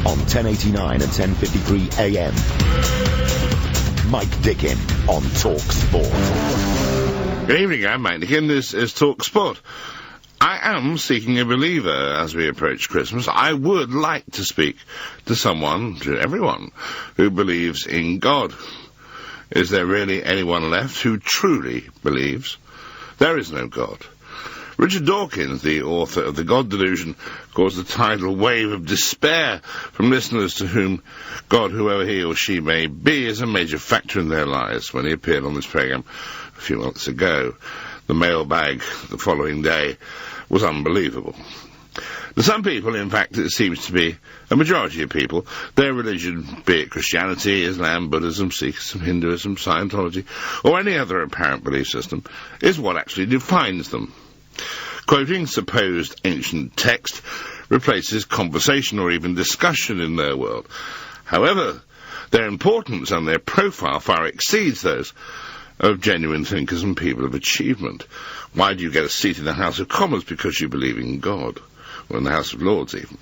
on 1089 and 1053 AM. Mike Dickin on talkSPORT. Good evening, I'm Mike Dickin. This is talkSPORT. I am seeking a believer as we approach Christmas. I would like to speak to someone, to everyone, who believes in God. Is there really anyone left who truly believes? There is no God. Richard Dawkins, the author of The God Delusion, caused a tidal wave of despair from listeners to whom God, whoever he or she may be, is a major factor in their lives. When he appeared on this programme a few months ago, the mailbag the following day was unbelievable. To some people, in fact, it seems to be a majority of people, their religion, be it Christianity, Islam, Buddhism, Sikhism, Hinduism, Scientology, or any other apparent belief system, is what actually defines them. Quoting supposed ancient text replaces conversation or even discussion in their world. However, their importance and their profile far exceeds those of genuine thinkers and people of achievement. Why do you get a seat in the House of Commons? Because you believe in God, or in the House of Lords even.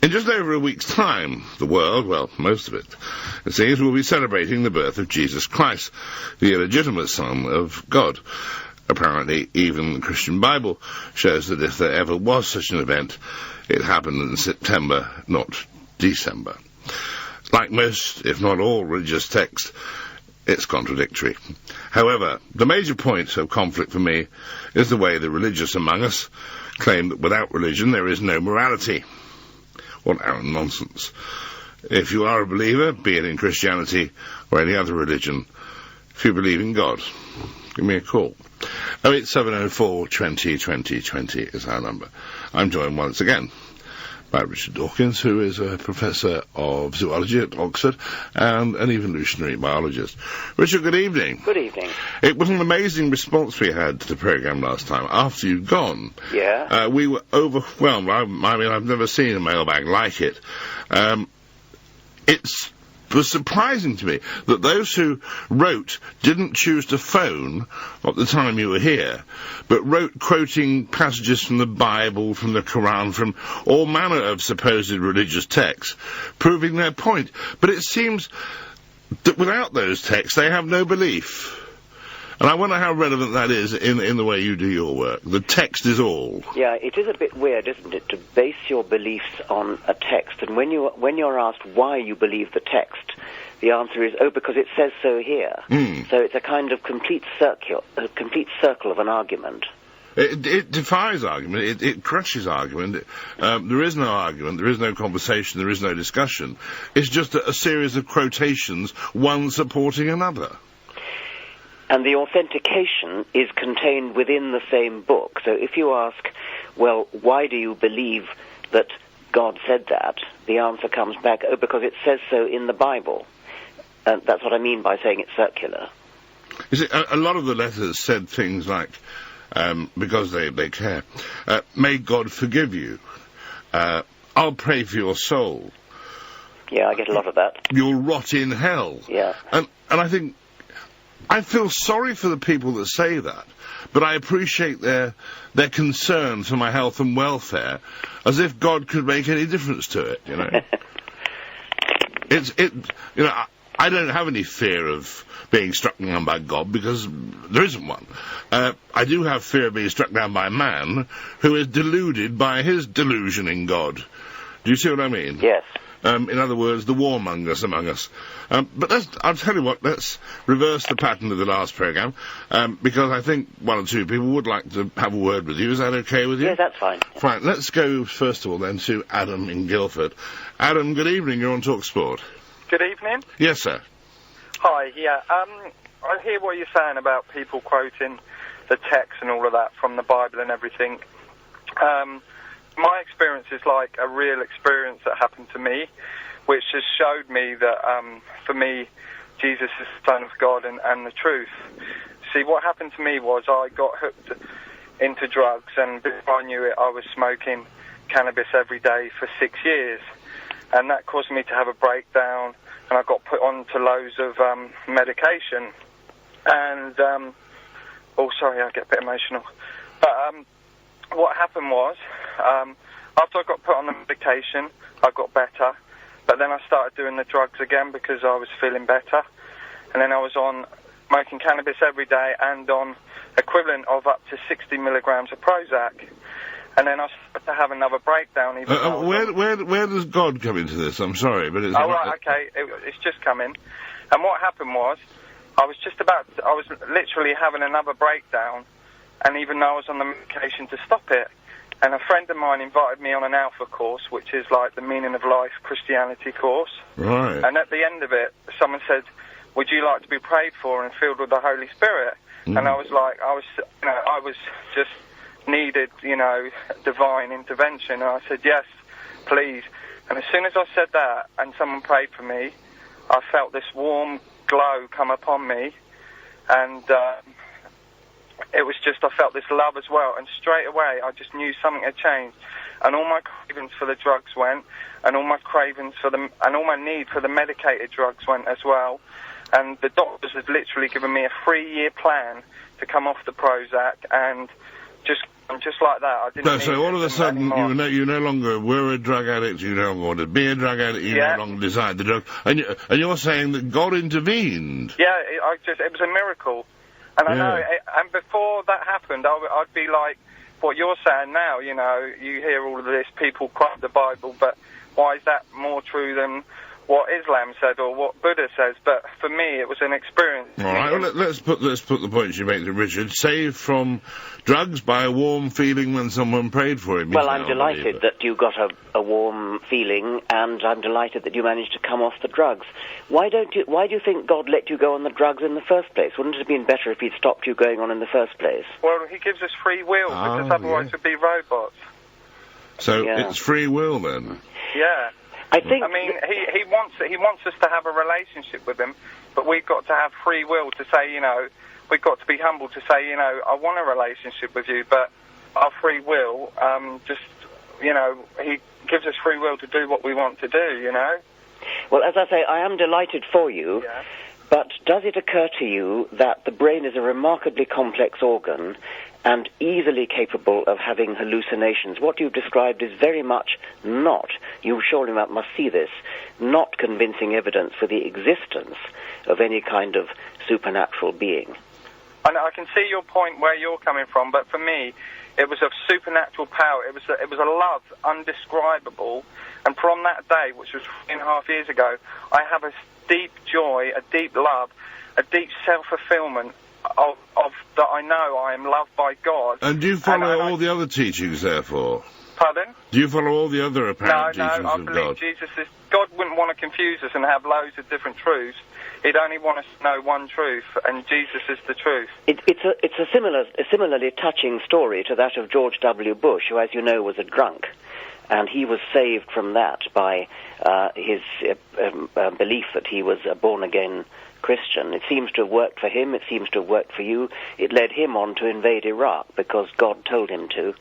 In just over a week's time, the world, well, most of it seems, will be celebrating the birth of Jesus Christ, the illegitimate Son of God. Apparently, even the Christian Bible shows that if there ever was such an event, it happened in September, not December. Like most, if not all, religious texts, it's contradictory. However, the major point of conflict for me is the way the religious among us claim that without religion there is no morality. What arrant nonsense. If you are a believer, be it in Christianity or any other religion, if you believe in God, give me a call. 08704 20 20 20 is our number. I'm joined once again by Richard Dawkins, who is a professor of zoology at Oxford and an evolutionary biologist. Richard, good evening. Good evening. It was an amazing response we had to the programme last time. After you'd gone, we were overwhelmed. I mean, I've never seen a mailbag like it. It was surprising to me that those who wrote didn't choose to phone at the time you were here, but wrote quoting passages from the Bible, from the Quran, from all manner of supposed religious texts, proving their point. But it seems that without those texts, they have no belief. And I wonder how relevant that is in the way you do your work. The text is all. Yeah, it is a bit weird, isn't it, to base your beliefs on a text. And when you're asked why you believe the text, the answer is, because it says so here. So it's a kind of complete circle of an argument. It defies argument. It crushes argument. There is no argument. There is no conversation. There is no discussion. It's just a series of quotations, one supporting another. And the authentication is contained within the same book. So if you ask, well, why do you believe that God said that? The answer comes back, because it says so in the Bible. And that's what I mean by saying it's circular. You see, a lot of the letters said things like, because they care, may God forgive you. I'll pray for your soul. Yeah, I get a lot of that. You'll rot in hell. Yeah. And I think, I feel sorry for the people that say that, but I appreciate their concern for my health and welfare, as if God could make any difference to it, you know. I don't have any fear of being struck down by God, because there isn't one. I do have fear of being struck down by man who is deluded by his delusion in God. Do you see what I mean? Yes. In other words, the warmongers among us. But I'll tell you what, let's reverse the pattern of the last programme, because I think one or two people would like to have a word with you. Is that okay with you? Yeah, that's fine. Fine. Let's go, first of all, then, to Adam in Guildford. Adam, good evening. You're on talkSPORT. Good evening. Yes, sir. Hi, yeah. I hear what you're saying about people quoting the text and all of that from the Bible and everything. My experience is like a real experience that happened to me, which has showed me that, for me, Jesus is the Son of God and the truth. See, what happened to me was I got hooked into drugs, and before I knew it, I was smoking cannabis every day for 6 years. And that caused me to have a breakdown, and I got put on to loads of medication. And, oh, sorry, I get a bit emotional. But what happened was, After I got put on the medication, I got better. But then I started doing the drugs again because I was feeling better. And then I was on smoking cannabis every day and on equivalent of up to 60 milligrams of Prozac. And then I started to have another breakdown. Where does God come into this? I'm sorry, but it's... Oh, right, okay. It's just come in. And what happened was, I was literally having another breakdown, and even though I was on the medication to stop it, and a friend of mine invited me on an Alpha course, which is like the Meaning of Life Christianity course. Right. And at the end of it, someone said, would you like to be prayed for and filled with the Holy Spirit? And I was like, I was just needed, divine intervention. And I said, yes, please. And as soon as I said that and someone prayed for me, I felt this warm glow come upon me. And it was just, I felt this love as well. And straight away, I just knew something had changed. And all my cravings for the drugs went, and all my cravings and all my need for the medicated drugs went as well. And the doctors had literally given me a 3-year plan to come off the Prozac, and just like that, I didn't. So all of a sudden, you no longer were a drug addict. You no longer wanted to be a drug addict. You no longer desired the drug, and you're saying that God intervened. Yeah, it was a miracle, and I know. And before that happened, I'd be like, what you're saying now. You hear all of this, people quote the Bible, but why is that more true than what Islam said or what Buddha says? But for me, it was an experience. All right, well, let's put the points you make to Richard. Saved from drugs by a warm feeling when someone prayed for him. Well, I'm delighted that you got a warm feeling, and I'm delighted that you managed to come off the drugs. Why do you think God let you go on the drugs in the first place? Wouldn't it have been better if he'd stopped you going on in the first place? Well, he gives us free will, because otherwise we'd be robots. So it's free will then? Yeah. I mean, he wants us to have a relationship with him, but we've got to have free will to say, we've got to be humble to say, I want a relationship with you, but our free will, he gives us free will to do what we want to do, Well, as I say, I am delighted for you, but does it occur to you that the brain is a remarkably complex organ and easily capable of having hallucinations? What you've described is very much not, you surely must see this, not convincing evidence for the existence of any kind of supernatural being. And I can see your point where you're coming from, but for me, it was of supernatural power. It was a love undescribable, and from that day, which was 3.5 years ago, I have a deep joy, a deep love, a deep self-fulfillment of that I know I am loved by God. And do you follow all the other teachings, therefore? Pardon? Do you follow all the other apparent teachings of God? No, I believe God wouldn't want to confuse us and have loads of different truths. He'd only want us to know one truth, and Jesus is the truth. It's a similarly touching story to that of George W. Bush, who, as you know, was a drunk. And he was saved from that by his belief that he was a born-again Christian. It seems to have worked for him. It seems to have worked for you. It led him on to invade Iraq because God told him to.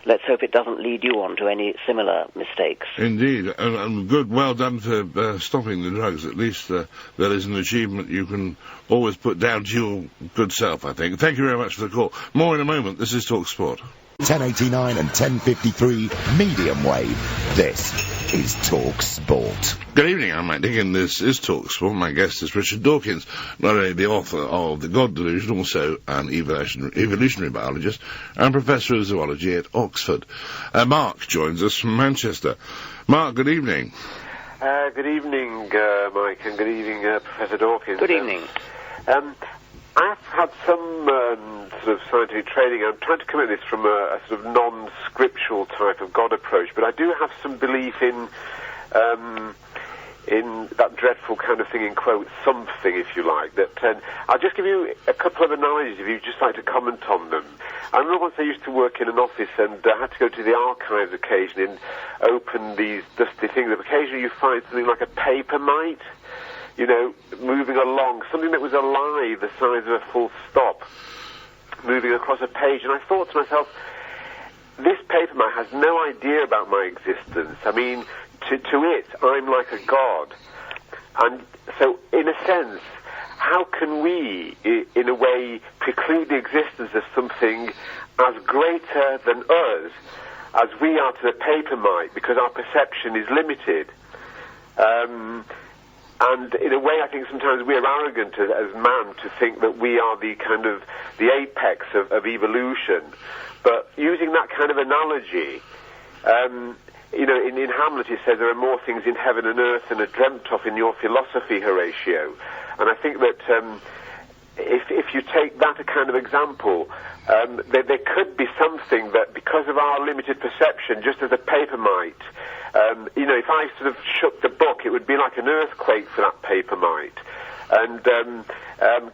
Let's hope it doesn't lead you on to any similar mistakes. Indeed, and good, well done for stopping the drugs. At least that is an achievement you can always put down to your good self, I think. Thank you very much for the call. More in a moment. This is talkSPORT. 1089 and 1053 medium wave. This is talkSPORT. Good evening, I'm Mike Dickin. This is talkSPORT. My guest is Richard Dawkins, not only the author of The God Delusion, also an evolutionary biologist and professor of zoology at Oxford. Mark joins us from Manchester. Mark, good evening. Good evening, Mike, and good evening, Professor Dawkins. Good evening. I've had some sort of scientific training. I'm trying to come at this from a sort of non-scriptural type of God approach, but I do have some belief in that dreadful kind of thing, in quotes, something, if you like. That I'll just give you a couple of analogies if you'd just like to comment on them. I remember once I used to work in an office and I had to go to the archives occasionally and open these dusty things. Occasionally you find something like a paper mite, moving along, something that was alive, the size of a full stop, moving across a page. And I thought to myself, this paper mite has no idea about my existence. I mean, to it, I'm like a god. And so, in a sense, how can we, in a way, preclude the existence of something as greater than us, as we are to the paper might, because our perception is limited. And in a way, I think sometimes we are arrogant as man to think that we are the kind of the apex of evolution. But using that kind of analogy, in Hamlet it says there are more things in heaven and earth than are dreamt of in your philosophy, Horatio. And I think that if you take that a kind of example, there could be something that, because of our limited perception, just as a paper might, if I sort of shook the book, it would be like an earthquake for that paper might. And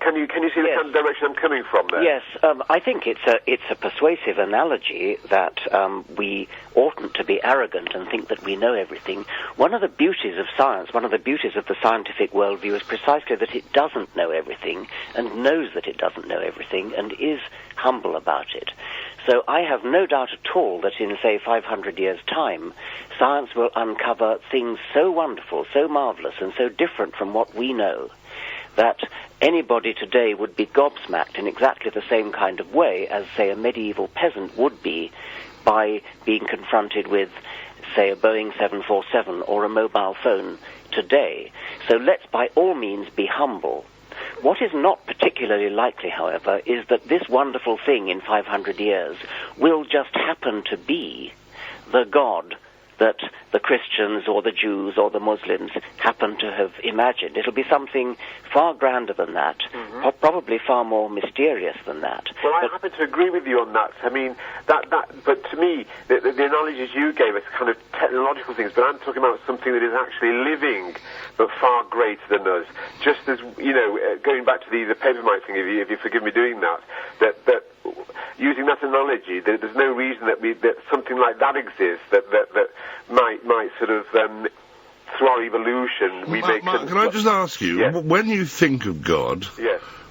can you see the kind of direction I'm coming from there? Yes, I think it's a persuasive analogy that we oughtn't to be arrogant and think that we know everything. One of the beauties of science, one of the beauties of the scientific worldview is precisely that it doesn't know everything and knows that it doesn't know everything and is humble about it. So I have no doubt at all that in, say, 500 years' time, science will uncover things so wonderful, so marvelous, and so different from what we know, that anybody today would be gobsmacked in exactly the same kind of way as, say, a medieval peasant would be by being confronted with, say, a Boeing 747 or a mobile phone today. So let's by all means be humble. What is not particularly likely, however, is that this wonderful thing in 500 years will just happen to be the God that the Christians or the Jews or the Muslims happen to have imagined. It'll be something far grander than that, probably far more mysterious than that. Well, I happen to agree with you on that. I mean, but to me, the analogies you gave us kind of technological things, but I'm talking about something that is actually living, but far greater than us. Just as, going back to the paper might thing, if you forgive me doing that using that analogy, there's no reason that something like that exists that might sort of through our evolution we make. Mark, can I just ask you, when you think of God,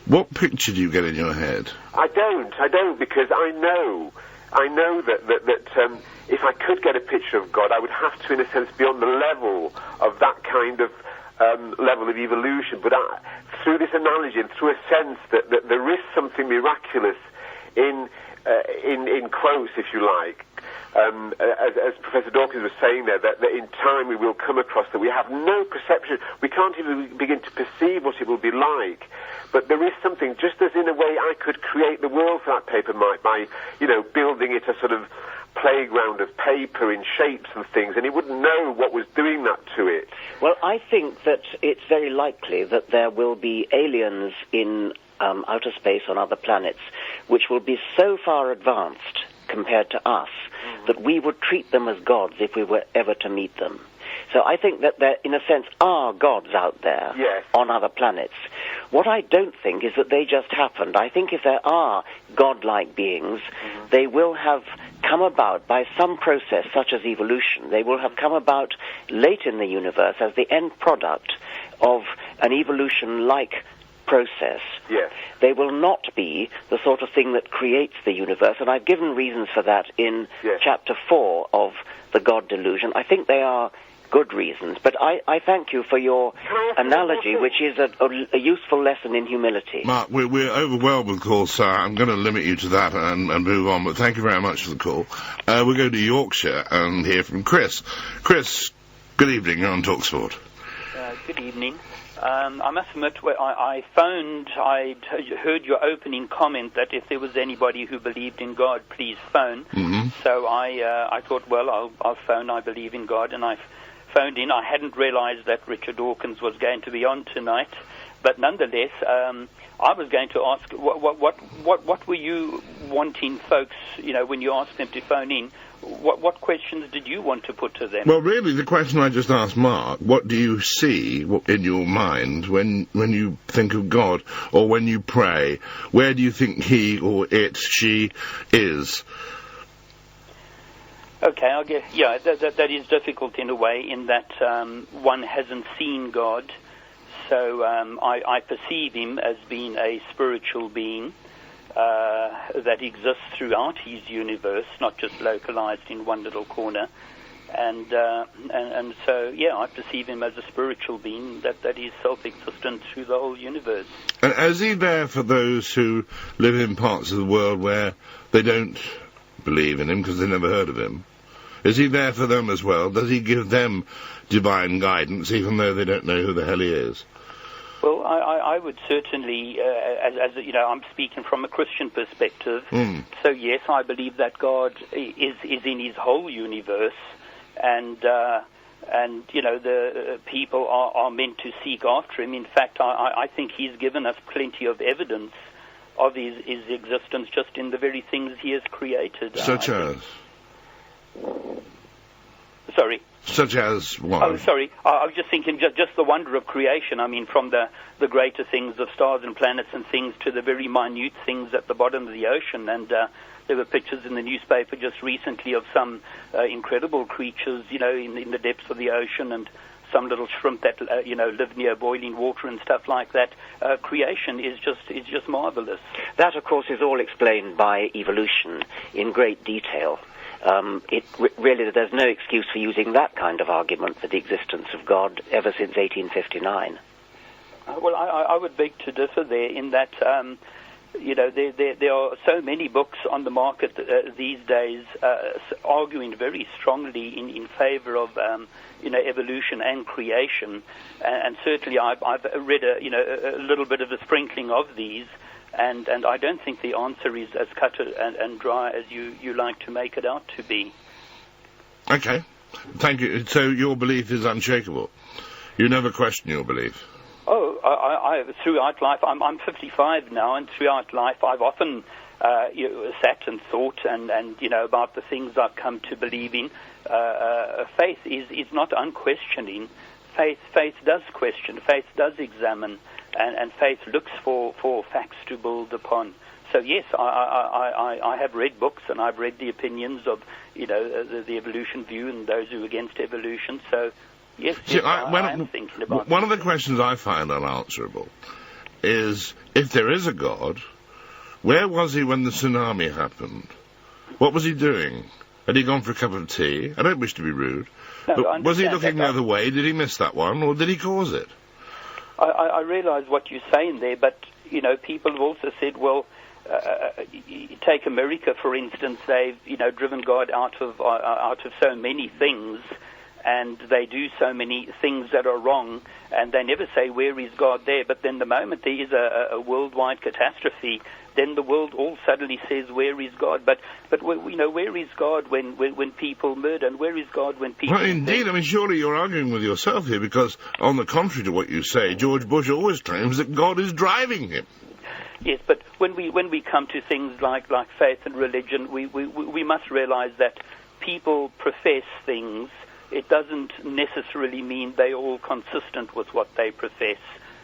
what picture do you get in your head? I don't, because I know that if I could get a picture of God, I would have to, in a sense, be on the level of that kind of level of evolution. But through this analogy and through a sense that there is something miraculous in quotes, if you like, as Professor Dawkins was saying there, that in time we will come across that we have no perception, we can't even begin to perceive what it will be like. But there is something, just as in a way I could create the world for that paper might by, building it a sort of playground of paper in shapes and things, and he wouldn't know what was doing that to it. Well, I think that it's very likely that there will be aliens in outer space on other planets which will be so far advanced compared to us that we would treat them as gods if we were ever to meet them. So I think that there, in a sense, are gods out there on other planets. What I don't think is that they just happened. I think if there are godlike beings, they will have come about by some process such as evolution. They will have come about late in the universe as the end product of an evolution-like process. Yes. They will not be the sort of thing that creates the universe, and I've given reasons for that in Chapter 4 of The God Delusion. I think they are good reasons, but I thank you for your analogy, which is a useful lesson in humility. Mark, we're overwhelmed with calls, so I'm going to limit you to that and move on, but thank you very much for the call. We'll go to Yorkshire and hear from Chris. Chris, good evening, you're on talkSPORT. Good evening. I must admit, I phoned, I heard your opening comment that if there was anybody who believed in God, please phone. So I thought, well, I'll phone, I believe in God, and I phoned in. I hadn't realized that Richard Dawkins was going to be on tonight, but nonetheless, I was going to ask, what were you wanting folks, when you asked them to phone in, what questions did you want to put to them? Well, really, the question I just asked Mark, what do you see in your mind when you think of God, or when you pray? Where do you think he or it, she is? Okay, I guess, that is difficult in a way, in that one hasn't seen God, so I perceive him as being a spiritual being that exists throughout his universe, not just localized in one little corner, and so I perceive him as a spiritual being that is self-existent through the whole universe. And is he there for those who live in parts of the world where they don't believe in him because they never heard of him? Is he there for them as well? Does he give them divine guidance, even though they don't know who the hell he is? Well, I would certainly, as you know, I'm speaking from a Christian perspective. So yes, I believe that God is in His whole universe, and you know, the people are meant to seek after Him. In fact, I think He's given us plenty of evidence of his existence just in the very things He has created. Such as? Sorry? Such as what? Oh, sorry. I was just thinking just the wonder of creation. I mean, from the greater things of stars and planets and things to the very minute things at the bottom of the ocean. And there were pictures in the newspaper just recently of some incredible creatures, you know, in the depths of the ocean, and some little shrimp that you know, live near boiling water and stuff like that. Creation is just marvelous. That, of course, is all explained by evolution in great detail. Really, there's no excuse for using that kind of argument for the existence of God ever since 1859. Well, I would beg to differ there in that, you know, there are so many books on the market these days arguing very strongly in favor of, you know, evolution and creation, and certainly I've read a little bit of a sprinkling of these. And I don't think the answer is as cut and dry as you like to make it out to be. Okay. Thank you. So your belief is unshakable. You never question your belief. Oh, I throughout life, I'm 55 now, and throughout life I've often sat and thought and you know, about the things I've come to believe in. Faith is not unquestioning. Faith does question. Faith does examine. And faith looks for facts to build upon. So yes, I have read books, and I've read the opinions of, you know, the evolution view and those who are against evolution. So yes, I am thinking about one of the questions I find unanswerable is, if there is a God, where was He when the tsunami happened? What was He doing? Had He gone for a cup of tea? I don't wish to be rude, but was He looking the other way? Did He miss that one, or did He cause it? I realise what you're saying there, but, you know, people have also said, well, take America, for instance. They've, you know, driven God out of so many things, and they do so many things that are wrong, and they never say, where is God there? But then the moment there is a worldwide catastrophe, then the world all suddenly says, where is God? But you know, where is God when people murder, and where is God when people... Well, indeed, I mean, surely you're arguing with yourself here, because on the contrary to what you say, George Bush always claims that God is driving him. Yes, but when we come to things like faith and religion, we must realize that people profess things. It doesn't necessarily mean they're all consistent with what they profess.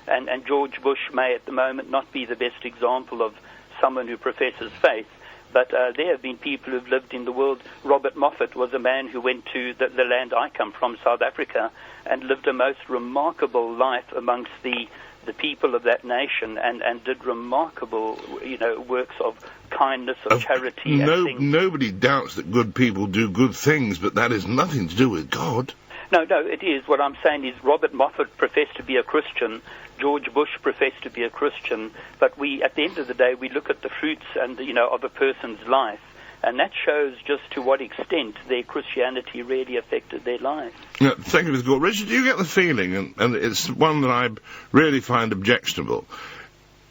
And George Bush may at the moment not be the best example of someone who professes faith, but there have been people who've lived in the world. Robert Moffat was a man who went to the land I come from, South Africa, and lived a most remarkable life amongst the people of that nation, and did remarkable, you know, works of kindness, of charity. Nobody doubts that good people do good things, but that has nothing to do with God. No, it is. What I'm saying is Robert Moffat professed to be a Christian, George Bush professed to be a Christian, but at the end of the day, we look at the fruits and, you know, of a person's life, and that shows just to what extent their Christianity really affected their life. Yeah, thank you, Mr. Gore. Richard, do you get the feeling, and it's one that I really find objectionable,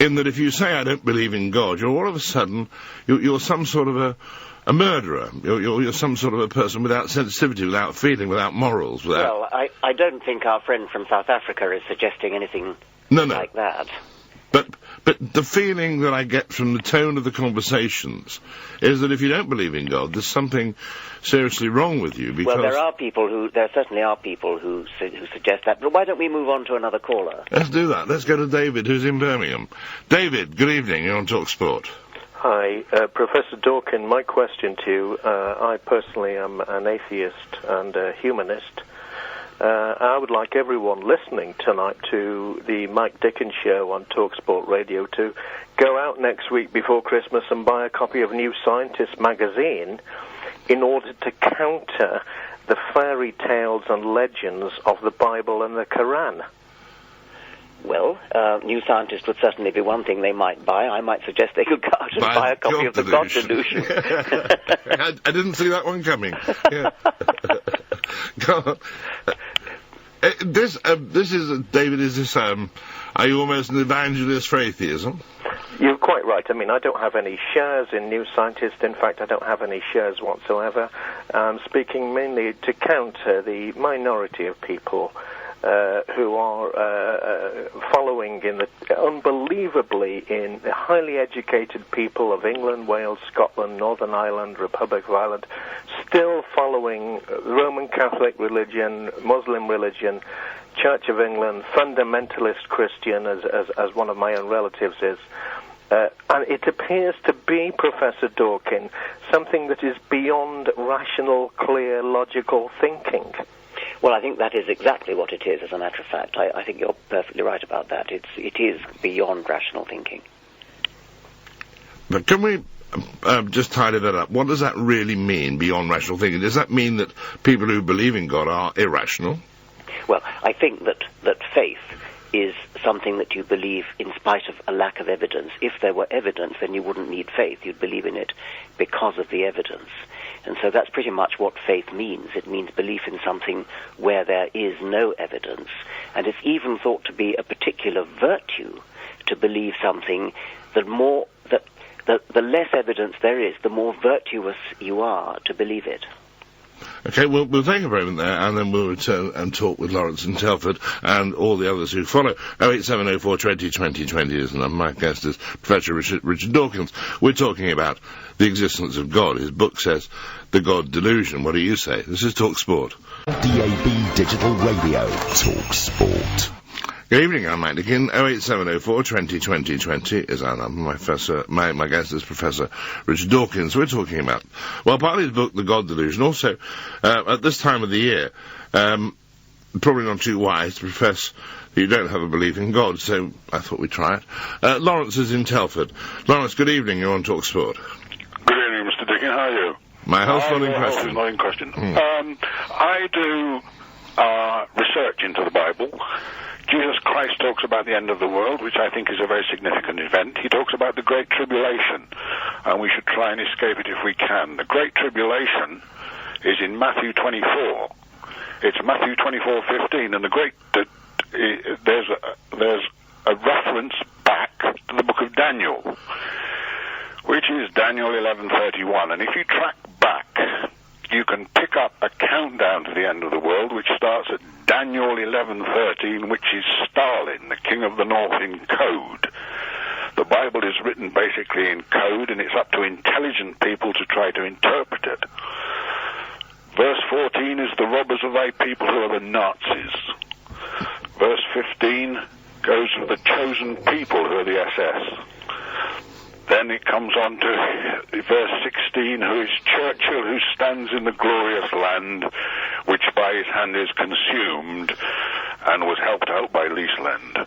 in that if you say I don't believe in God, you're all of a sudden, you're some sort of a murderer. You're some sort of a person without sensitivity, without feeling, without morals, without... Well, I don't think our friend from South Africa is suggesting anything like that. But the feeling that I get from the tone of the conversations is that if you don't believe in God, there's something seriously wrong with you, because... Well, there certainly are people who suggest that, but why don't we move on to another caller? Let's do that. Let's go to David, who's in Birmingham. David, good evening. You're on talkSPORT. Hi, Professor Dawkin, my question to you, I personally am an atheist and a humanist. I would like everyone listening tonight to the Mike Dickin show on talkSPORT Radio to go out next week before Christmas and buy a copy of New Scientist magazine in order to counter the fairy tales and legends of the Bible and the Quran. Well, New Scientist would certainly be one thing they might buy. I might suggest they could go out and buy a copy of the God Delusion. I didn't see that one coming. Yeah. Go on. This is, David, is this, are you almost an evangelist for atheism? You're quite right. I mean, I don't have any shares in New Scientist. In fact, I don't have any shares whatsoever. Speaking mainly to counter the minority of people who are following unbelievably in the highly educated people of England, Wales, Scotland, Northern Ireland, Republic of Ireland, still following Roman Catholic religion, Muslim religion, Church of England, fundamentalist Christian, as one of my own relatives is. And it appears to be, Professor Dawkin, something that is beyond rational, clear, logical thinking. Well, I think that is exactly what it is, as a matter of fact. I think you're perfectly right about that. It is beyond rational thinking. But can we just tidy that up? What does that really mean, beyond rational thinking? Does that mean that people who believe in God are irrational? Well, I think that faith is something that you believe in spite of a lack of evidence. If there were evidence, then you wouldn't need faith. You'd believe in it because of the evidence. And so that's pretty much what faith means. It means belief in something where there is no evidence. And it's even thought to be a particular virtue to believe something that the less evidence there is, the more virtuous you are to believe it. Okay, we'll take a moment there, and then we'll return and talk with Lawrence in Telford and all the others who follow. 08704 20 20 20 is the number. My guest is Professor Richard Dawkins. We're talking about the existence of God. His book says The God Delusion. What do you say? This is talkSPORT. DAB Digital Radio, talkSPORT. Good evening, I'm Mike Dickin. 08704 20 20 20 is our number. My guest is Professor Richard Dawkins. We're talking about, well, partly his book, The God Delusion. Also, at this time of the year, probably not too wise to profess that you don't have a belief in God, so I thought we'd try it. Lawrence is in Telford. Lawrence, good evening. You're on talkSPORT. Good evening, Mr. Dickin. How are you? My health's not in question. Not in question. I do research into the Bible. Jesus Christ talks about the end of the world, which I think is a very significant event. He talks about the Great Tribulation, and we should try and escape it if we can. The Great Tribulation is in Matthew 24. It's Matthew 24:15, and there's a reference back to the book of Daniel, which is Daniel 11:31. And if you track back, you can pick up a countdown to the end of the world, which starts at Daniel 11:13, which is Stalin, the king of the north, in code. The Bible is written basically in code, and it's up to intelligent people to try to interpret it. Verse 14 is the robbers of thy people who are the Nazis. Verse 15 goes to the chosen people who are the SS. Then it comes on to verse 16, who is Churchill, who stands in the glorious land, which by his hand is consumed, and was helped out by Leaseland.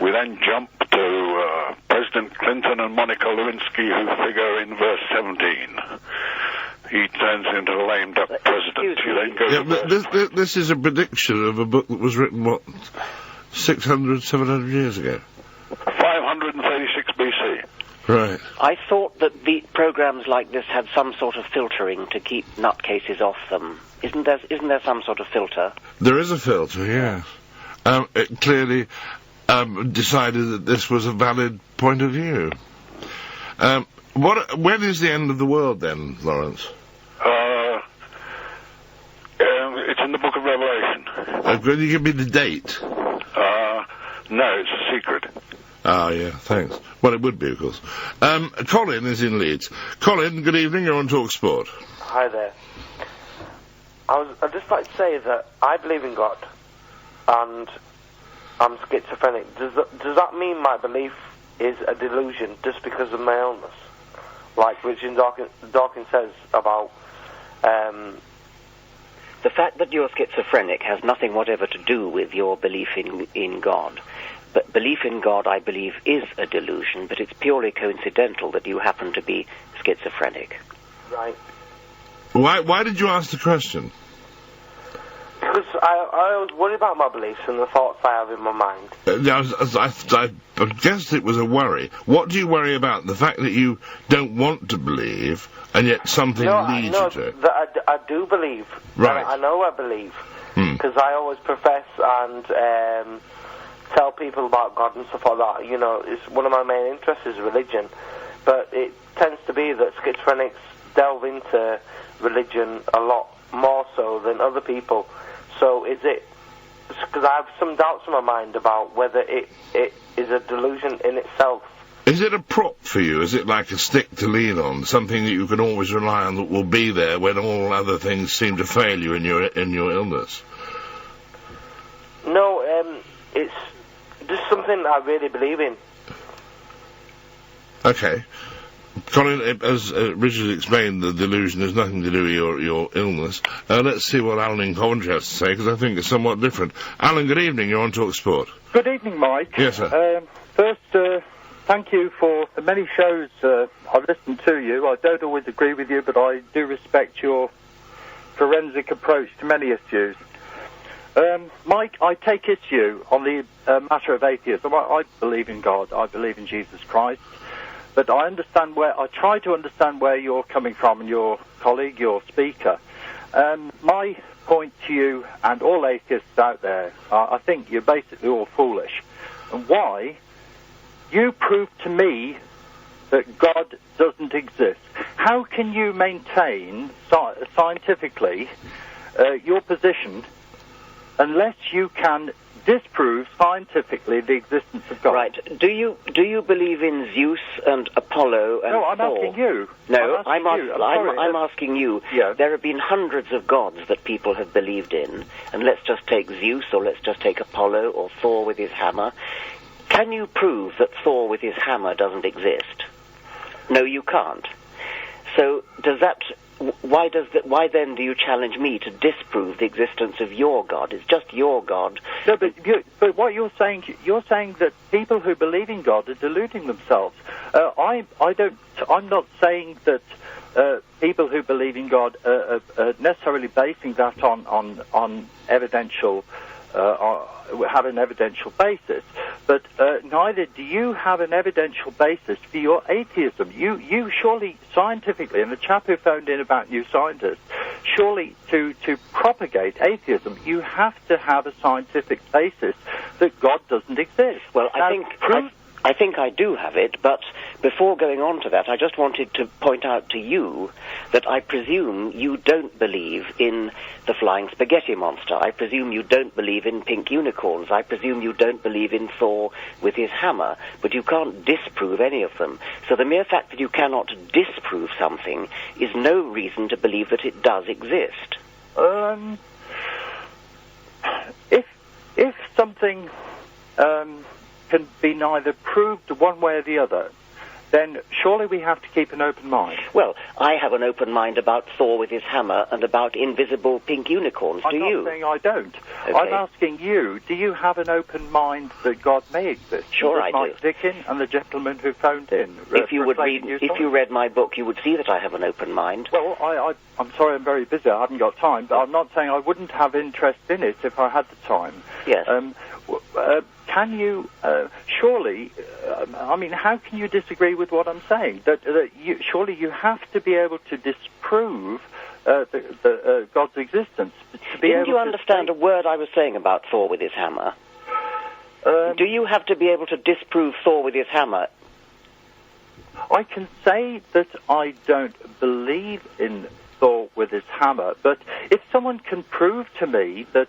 We then jump to President Clinton and Monica Lewinsky, who figure in verse 17. He turns into a lame duck president. He then goes this is a prediction of a book that was written, 600, 700 years ago? 536 BC. Right. I thought that the programs like this had some sort of filtering to keep nutcases off them. Isn't there some sort of filter? There is a filter, yes. It clearly decided that this was a valid point of view. When is the end of the world then, Lawrence? It's in the book of Revelation. Can you give me the date? No, it's a secret. Ah, yeah, thanks. Well, it would be, of course. Colin is in Leeds. Colin, good evening. You're on talkSPORT. Hi there. I'd just like to say that I believe in God, and I'm schizophrenic. Does that mean my belief is a delusion just because of my illness? Like Richard Dawkins says about... The fact that you're schizophrenic has nothing whatever to do with your belief in God. But belief in God, I believe, is a delusion, but it's purely coincidental that you happen to be schizophrenic. Right. Why did you ask the question? Because I always worry about my beliefs and the thoughts I have in my mind. I guessed it was a worry. What do you worry about? The fact that you don't want to believe, and yet something leads you to it? That I do believe. Right. I know I believe. Because I always profess and tell people about God and stuff like that. You know, it's one of my main interests is religion. But it tends to be that schizophrenics delve into religion a lot more so than other people. So is it... Because I have some doubts in my mind about whether it is a delusion in itself. Is it a prop for you? Is it like a stick to lean on? Something that you can always rely on that will be there when all other things seem to fail you in your illness? No, it's just something I really believe in. Okay. Colin, as Richard explained, the delusion has nothing to do with your illness. Let's see what Alan in Coventry has to say, because I think it's somewhat different. Alan, good evening. You're on talkSPORT. Good evening, Mike. Yes, sir. First, thank you for the many shows I've listened to you. I don't always agree with you, but I do respect your forensic approach to many issues. Mike, I take issue on the matter of atheism. I believe in God. I believe in Jesus Christ. But I try to understand where you're coming from and your colleague, your speaker. My point to you and all atheists out there, I think you're basically all foolish. And why? You prove to me that God doesn't exist. How can you maintain scientifically your position unless you can disprove scientifically the existence of God? Right. Do you believe in Zeus and Apollo and No, I'm Thor? asking you. No, I'm asking you. Yeah. There have been hundreds of gods that people have believed in, and let's just take Zeus, or let's just take Apollo, or Thor with his hammer. Can you prove that Thor with his hammer doesn't exist? No, you can't. So does that... Why then do you challenge me to disprove the existence of your God? It's just your God. No, but what you're saying that people who believe in God are deluding themselves. I'm not saying that people who believe in God are necessarily basing that on evidential. Have an evidential basis, but neither do you have an evidential basis for your atheism. You surely scientifically, and the chap who phoned in about new scientists, surely to propagate atheism, you have to have a scientific basis that God doesn't exist. Well, I think I do have it, but before going on to that, I just wanted to point out to you that I presume you don't believe in the flying spaghetti monster. I presume you don't believe in pink unicorns. I presume you don't believe in Thor with his hammer, but you can't disprove any of them. So the mere fact that you cannot disprove something is no reason to believe that it does exist. If something can be neither proved one way or the other, then surely we have to keep an open mind. Well, I have an open mind about Thor with his hammer and about invisible pink unicorns. Do you? I'm not saying I don't. Okay. I'm asking you, do you have an open mind that God may exist? Sure, I do. Dickin and the gentleman who phoned in. If you read my book, you would see that I have an open mind. Well, I'm sorry, I'm very busy. I haven't got time, but I'm not saying I wouldn't have interest in it if I had the time. Yes. Can you, surely, how can you disagree with what I'm saying? Surely you have to be able to disprove God's existence. Didn't you understand a word I was saying about Thor with his hammer? Do you have to be able to disprove Thor with his hammer? I can say that I don't believe in Thor with his hammer, but if someone can prove to me that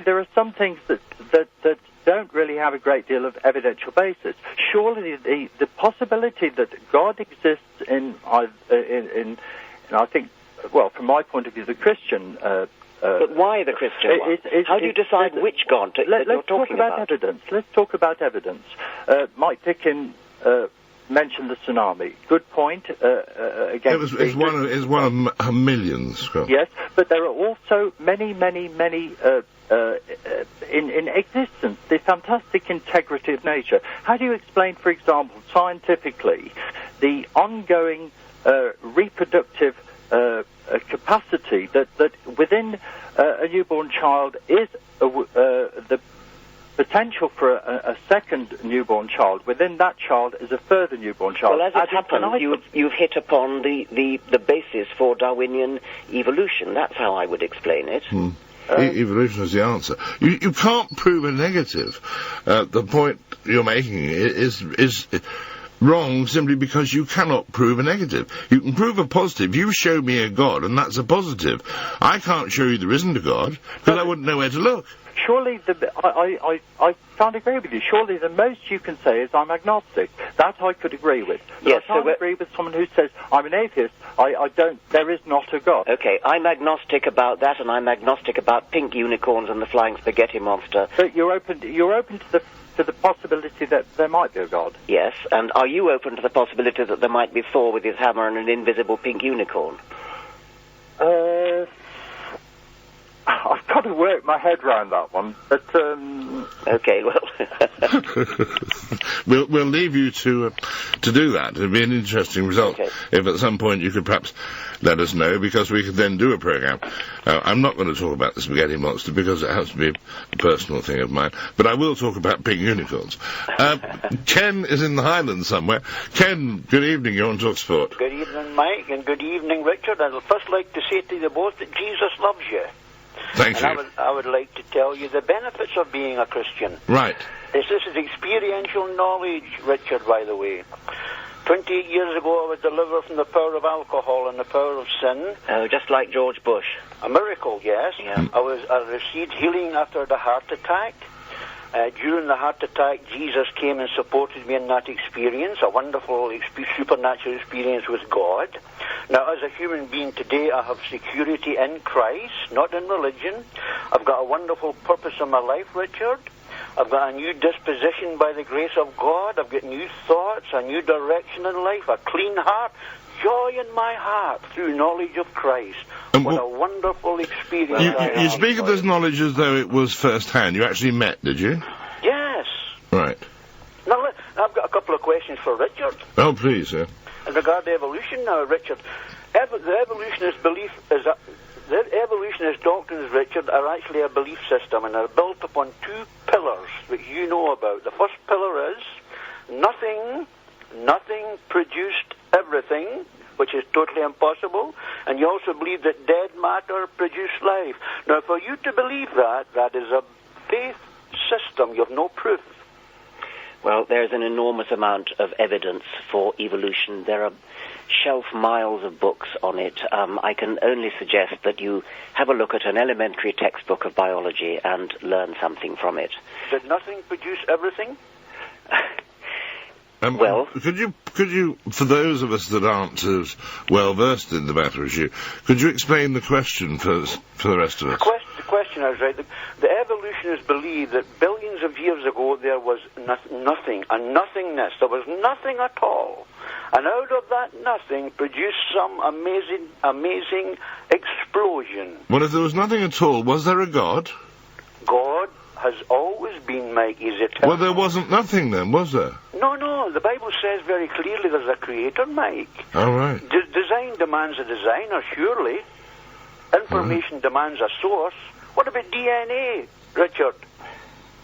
there are some things that don't really have a great deal of evidential basis. Surely the possibility that God exists in I think, well, from my point of view, the Christian. But why the Christian one? How do you decide which God you're talking about? Let's talk about evidence. Mike Dickin mentioned the tsunami. Good point. It's one of millions. Scott. Yes, but there are also many in existence. The fantastic integrity of nature. How do you explain, for example, scientifically, the ongoing reproductive a capacity that within a newborn child is the potential for a second newborn child. Within that child is a further newborn child. Well, as it happens, you've hit upon the basis for Darwinian evolution. That's how I would explain it. Evolution is the answer. You can't prove a negative. The point you're making is wrong simply because you cannot prove a negative. You can prove a positive. You show me a God, and that's a positive. I can't show you there isn't a God, because I wouldn't know where to look. Surely, I can't agree with you. Surely the most you can say is I'm agnostic. That I could agree with. But yes, I can't agree with someone who says I'm an atheist. There is not a God. Okay, I'm agnostic about that, and I'm agnostic about pink unicorns and the flying spaghetti monster. But you're open to the possibility that there might be a God. Yes, and are you open to the possibility that there might be Thor with his hammer and an invisible pink unicorn? I've got to work my head around that one, but okay, well, we'll leave you to do that. It'd be an interesting result if at some point you could perhaps let us know, because we could then do a program. I'm not going to talk about the spaghetti monster because it has to be a personal thing of mine, but I will talk about pink unicorns. Ken is in the Highlands somewhere. Ken, good evening. You're on talkSPORT. Good evening, Mike, and good evening, Richard. I'd first like to say to you both that Jesus loves you. Thank you. I would like to tell you the benefits of being a Christian. Right. This is experiential knowledge, Richard, by the way. 28 years ago, I was delivered from the power of alcohol and the power of sin. Oh, just like George Bush. A miracle, yes. Yeah. I received healing after the heart attack. During the heart attack, Jesus came and supported me in that experience, a wonderful supernatural experience with God. Now, as a human being today, I have security in Christ, not in religion. I've got a wonderful purpose in my life, Richard. I've got a new disposition by the grace of God. I've got new thoughts, a new direction in life, a clean heart, joy in my heart through knowledge of Christ. What a wonderful experience. You speak of this knowledge as though it was first-hand. You actually met, did you? Yes. Right. Now, I've got a couple of questions for Richard. Oh, please, sir. In regard to evolution now, Richard, the evolutionist belief is that the evolutionist doctrines, Richard, are actually a belief system, and are built upon two pillars that you know about. The first pillar is nothing produced everything, which is totally impossible, and you also believe that dead matter produced life. Now, for you to believe that is a faith system. You have no proof. Well, there's an enormous amount of evidence for evolution. There are shelf miles of books on it. I can only suggest that you have a look at an elementary textbook of biology and learn something from it. Did nothing produce everything? Well, could you, for those of us that aren't as well versed in the matter as you, could you explain the question for the rest of us? The question is right. The evolutionists believe that billions of years ago there was nothing, a nothingness. There was nothing at all, and out of that nothing produced some amazing explosion. Well, if there was nothing at all, was there a God? God has always been, Mike. He's eternal. Well, there wasn't nothing then, was there? No. The Bible says very clearly there's a creator, Mike. All right. Design demands a designer, surely. Information demands a source. What about DNA, Richard?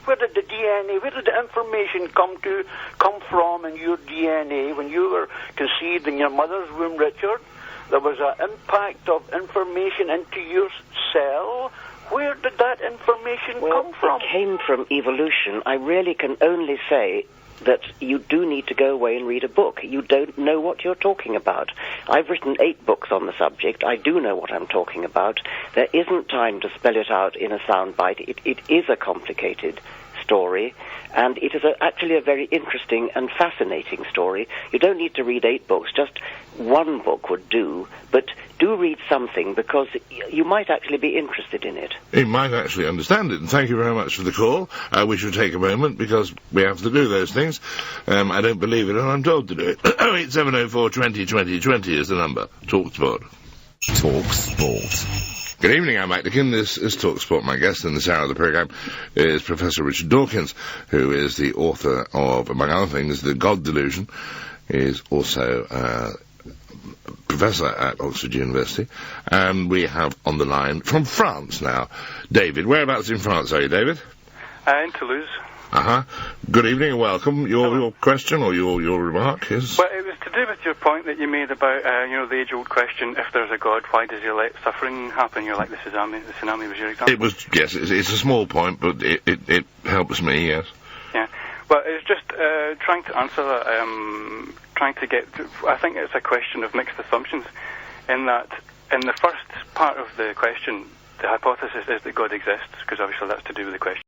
Where did the information come from in your DNA when you were conceived in your mother's womb, Richard? There was an impact of information into your cell. Where did that information come from? It came from evolution. I really can only say that you do need to go away and read a book. You don't know what you're talking about. I've written 8 books on the subject. I do know what I'm talking about. There isn't time to spell it out in a soundbite. It is a complicated story, and it is actually a very interesting and fascinating story. You don't need to read 8 books. Just one book would do, but do read something, because you might actually be interested in it. You might actually understand it, and thank you very much for the call. We should take a moment, because we have to do those things. I don't believe it, and I'm told to do it. 08704 20 20 20 is the number. talkSPORT. talkSPORT. Good evening, I'm Mike Dickin. This is talkSPORT. My guest in this hour of the programme is Professor Richard Dawkins, who is the author of, among other things, The God Delusion. He is also professor at Oxford University, and we have on the line from France now, David. Whereabouts in France are you, David? In Toulouse. Good evening and welcome. Your question or your remark is? Well, it was to do with your point that you made about, the age-old question, if there's a God, why does he let suffering happen? You're like, the tsunami was your example. It was, yes, it's a small point, but it helps me, yes. Yeah. Well, it's just trying to answer that, I think it's a question of mixed assumptions, in that, in the first part of the question, the hypothesis is that God exists, because obviously that's to do with the question.